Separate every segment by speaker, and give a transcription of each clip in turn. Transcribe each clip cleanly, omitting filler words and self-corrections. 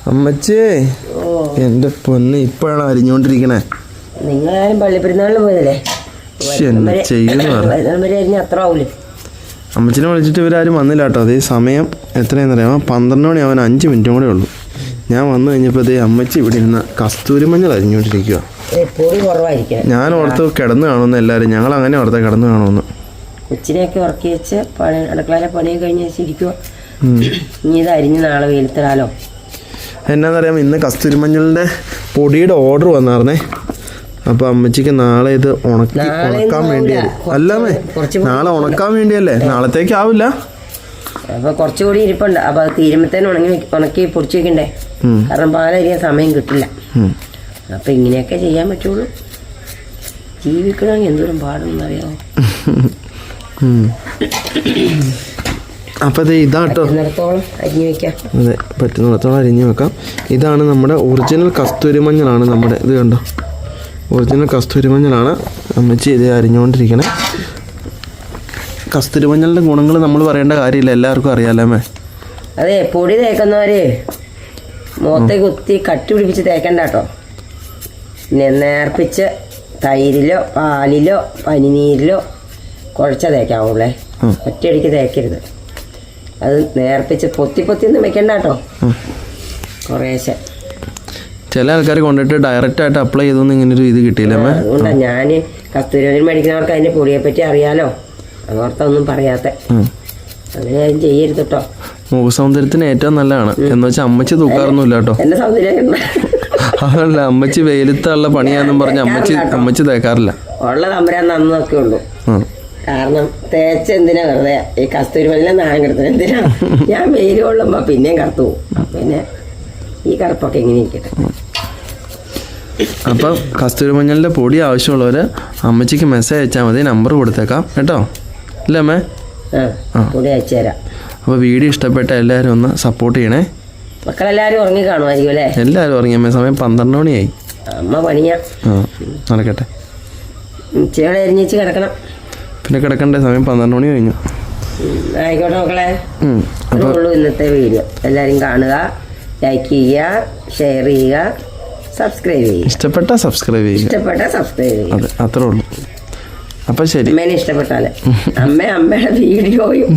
Speaker 1: അമ്മച്ചേ, എന്റെ പൊന്ന് ഇപ്പോഴാണ് അരിഞ്ഞോണ്ടിരിക്കണേ.
Speaker 2: നിങ്ങളാരും പള്ളിപ്പെരുന്നാളിന് പോയതല്ലേ? അത്ര ആവൂലേ?
Speaker 1: അമ്മച്ചിനെ വിളിച്ചിട്ട് ഇവരാരും വന്നില്ല കേട്ടോ. അതേ സമയം എത്രയെന്നറിയാമോ? 12 മണി ആവാൻ 5 മിനിറ്റും കൂടെ ഉള്ളൂ. ഞാൻ വന്നു കഴിഞ്ഞപ്പോൾ അതേ അമ്മച്ചി ഇവിടെ ഇരുന്ന് കസ്തൂരി മഞ്ഞൾ അരിഞ്ഞോണ്ടിരിക്കുക. ഞാൻ ഓർത്ത് കിടന്നു കാണുമെന്ന് എല്ലാവരും. ഞങ്ങൾ അങ്ങനെ ഓർത്ത് കിടന്നു കാണുമെന്ന്.
Speaker 2: കൊച്ചിനെയൊക്കെ ഉറക്കി വെച്ച് അടുക്കളയിലെ പണിയും കഴിഞ്ഞ് വെച്ചിരിക്കുക. ഇനി ഇത് അരിഞ്ഞ് നാളെ വെയിലത്തിടാലോ.
Speaker 1: എന്നാന്നറിയാമോ, ഇന്ന് കസ്തൂരി മഞ്ഞളിൻ്റെ പൊടിയുടെ ഓർഡർ വന്നായിരുന്നേ. അപ്പോൾ അമ്മച്ചിക്ക് നാളെ ഇത് ഉണക്കാൻ വേണ്ടിയല്ലേ? അല്ലാമേ, നാളെ ഉണക്കാൻ വേണ്ടിയല്ലേ, നാളത്തേക്ക് ആവില്ല.
Speaker 2: അപ്പോൾ കുറച്ചുകൂടി ഇരിപ്പുണ്ട്. അപ്പോൾ അത് തീരുമ്പത്തേനും ഉണക്കി പൊടിച്ച് വെക്കണ്ടേ? കാരണം പാലരിയാൻ സമയം കിട്ടില്ല. അപ്പം ഇങ്ങനെയൊക്കെ ചെയ്യാൻ പറ്റുള്ളൂ. ജീവിക്കണമെങ്കിൽ എന്തോരം പാടുമെന്നറിയാമോ?
Speaker 1: അപ്പോൾ അത് ഇതാട്ടോ,
Speaker 2: അരിഞ്ഞു വെക്കാം.
Speaker 1: അതെ, പറ്റുന്നിടത്തോളം അരിഞ്ഞു വെക്കാം. ഇതാണ് നമ്മുടെ ഒറിജിനൽ കസ്തൂരി മഞ്ഞളാണ്. നമ്മുടെ ഇത് കണ്ടോ, ഒറിജിനൽ കസ്തൂരി മഞ്ഞളാണ്. അമ്മച്ചി ഇത് അരിഞ്ഞുകൊണ്ടിരിക്കണേ. കസ്തൂരി മഞ്ഞളിൻ്റെ ഗുണങ്ങൾ നമ്മൾ പറയേണ്ട കാര്യമില്ല, എല്ലാവർക്കും അറിയാലേ.
Speaker 2: അതെ, പൊടി തേക്കുന്നവര് മുഖത്തെ കുത്തി കട്ടി പിടിപ്പിച്ച് തേക്കണ്ട കേട്ടോ. നേർപ്പിച്ച് തൈരിലോ പാലിലോ പനിനീരിലോ കുഴച്ച തേക്കാവുള്ളേ. ഒറ്റയടിക്ക് തേക്കരുത്. അത് നേർപ്പിച്ച് പൊത്തി ഒന്നും വെക്കണ്ട കേട്ടോ. കുറേശ്ശെ
Speaker 1: ചില ആൾക്കാർ കൊണ്ടിട്ട് ഡയറക്റ്റ് ആയിട്ട് അപ്ലൈ ചെയ്തൊന്നും ഇങ്ങനൊരു ഇത് കിട്ടിയില്ല.
Speaker 2: അതുകൊണ്ടാണ് ഞാൻ കസ്തൂരി മേടിക്കുന്നവർക്ക് അതിൻ്റെ പൊടിയെ പറ്റി അറിയാലോ, അതോർത്തൊന്നും പറയാത്ത. അങ്ങനെ ആരും ചെയ്യരുത് കേട്ടോ.
Speaker 1: മുഖസൗന്ദര്യത്തിന് ഏറ്റവും നല്ലതാണ്. എന്ന് വെച്ചാൽ അമ്മച്ചി തൂക്കാറൊന്നുമില്ല കേട്ടോ.
Speaker 2: എന്റെ സൗന്ദര്യം
Speaker 1: അതല്ല, അമ്മച്ചി വെയിലത്തുള്ള പണിയാന്നും പറഞ്ഞ് അമ്മച്ചി തേക്കാറില്ല.
Speaker 2: ഉള്ള തമ്പരാൻ നന്നൊക്കെ ഉള്ളൂ. കാരണം തേച്ച എന്തിനാ വെറുതെ ഈ കസ്തൂരി മഞ്ഞൾ നായം കിടത്തുന്നത് എന്തിനാ? ഞാൻ വെയിൽ കൊള്ളുമ്പോ പിന്നെയും കറുത്തു പോകും. പിന്നെ ഈ കറുപ്പൊക്കെ എങ്ങനെ ഇരിക്കട്ടെ.
Speaker 1: അപ്പം കസ്തൂരി മഞ്ഞളിൻ്റെ പൊടി ആവശ്യമുള്ളവർ അമ്മച്ചിക്ക് മെസ്സേജ് അയച്ചാൽ മതി. നമ്പർ കൊടുത്തേക്കാം കേട്ടോ. അല്ലേ അമ്മേ?
Speaker 2: പൊടി അയച്ചു തരാം.
Speaker 1: അപ്പോൾ വീഡിയോ ഇഷ്ടപ്പെട്ട എല്ലാവരും ഒന്ന് സപ്പോർട്ട് ചെയ്യണേ.
Speaker 2: മക്കളെല്ലാവരും ഉറങ്ങി കാണുമായിരിക്കും അല്ലേ?
Speaker 1: എല്ലാവരും ഉറങ്ങി. അമ്മ സമയം 12 മണിയായി.
Speaker 2: അമ്മ പണിയാ.
Speaker 1: നടക്കട്ടെ.
Speaker 2: ഇച്ചിരി എരിഞ്ഞിച്ച് കിടക്കണം.
Speaker 1: പിന്നെ കിടക്കണ്ടേ, സമയം 12 മണി കഴിഞ്ഞു.
Speaker 2: ആയിക്കോട്ടെ മക്കളെ, അപ്പോൾ ഉള്ളൂ ഇന്നത്തെ വീഡിയോ. എല്ലാവരും കാണുക, ലൈക്ക് ചെയ്യുക, ഷെയർ ചെയ്യുക, സബ്സ്ക്രൈബ് ചെയ്യുക.
Speaker 1: ഇഷ്ടപ്പെട്ട സബ്സ്ക്രൈബ് ചെയ്യുക. അതെ, അത്രേ ഉള്ളൂ. അപ്പം ശരി.
Speaker 2: അമ്മേനെ ഇഷ്ടപ്പെട്ടാലേ അമ്മയുടെ വീഡിയോയും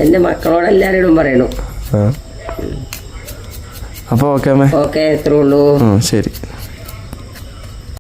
Speaker 2: എൻ്റെ മക്കളോടെല്ലാവരോടും പറയണു.
Speaker 1: അപ്പോൾ ഓക്കെ അമ്മേ.
Speaker 2: ഓക്കെ, എത്രേ ഉള്ളൂ.
Speaker 1: ശരി.